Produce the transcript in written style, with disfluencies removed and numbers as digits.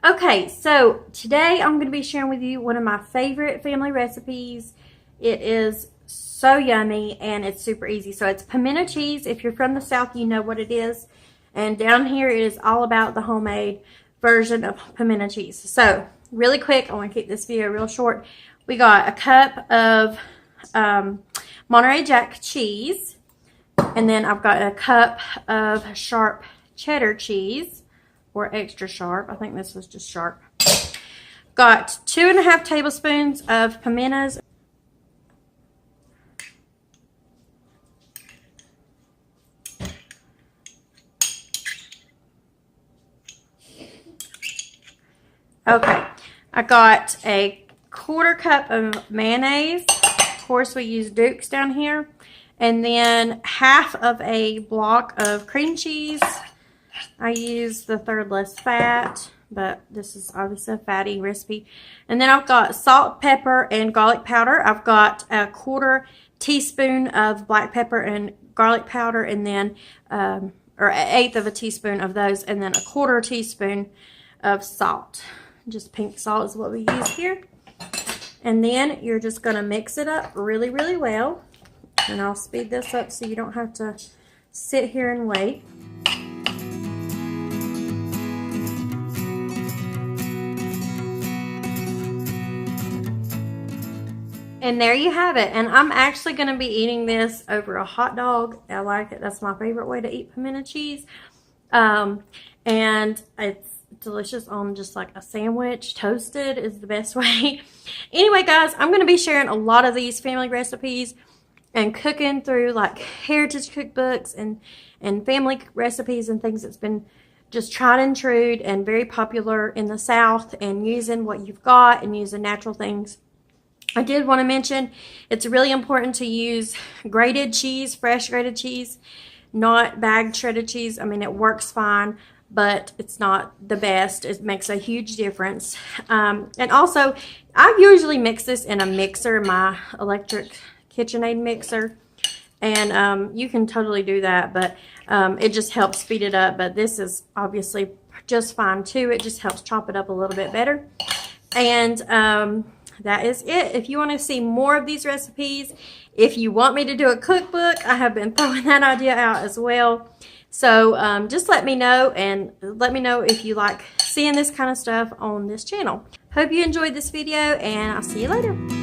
Okay, so today I'm going to be sharing with you one of my favorite family recipes. It is so yummy and it's super easy. So it's pimento cheese. If you're from the South, you know what it is. And down here it is all about the homemade version of pimento cheese. So really quick, I want to keep this video real short. We got a cup of Monterey Jack cheese. And then I've got a cup of sharp cheddar cheese. Or extra sharp. I think this was just sharp. Got 2.5 tablespoons of pimentos. Okay, I got a 1/4 cup of mayonnaise. Of course, we use Duke's down here. And then 1/2 of a block of cream cheese. I use the 1/3 less fat, but this is obviously a fatty recipe. And then I've got salt, pepper, and garlic powder. I've got a 1/4 teaspoon of black pepper and garlic powder, and then, or 1/8 of a teaspoon of those, and then a 1/4 teaspoon of salt. Just pink salt is what we use here. And then you're just going to mix it up really, really well. And I'll speed this up so you don't have to sit here and wait. And there you have it. And I'm actually going to be eating this over a hot dog. I like it. That's my favorite way to eat pimento cheese. And it's delicious on just like a sandwich. Toasted is the best way. Anyway, guys, I'm going to be sharing a lot of these family recipes and cooking through like heritage cookbooks and family recipes and things that's been just tried and true and very popular in the South, and using what you've got and using natural things. I did want to mention it's really important to use grated cheese, fresh grated cheese, not bagged shredded cheese. I mean, it works fine, but it's not the best. It makes a huge difference. And also, I usually mix this in a mixer, my electric KitchenAid mixer. And you can totally do that, but it just helps speed it up. But this is obviously just fine too. It just helps chop it up a little bit better. And that is it. If you want to see more of these recipes, if you want me to do a cookbook, I have been throwing that idea out as well. So just let me know, and let me know if you like seeing this kind of stuff on this channel. Hope you enjoyed this video, and I'll see you later.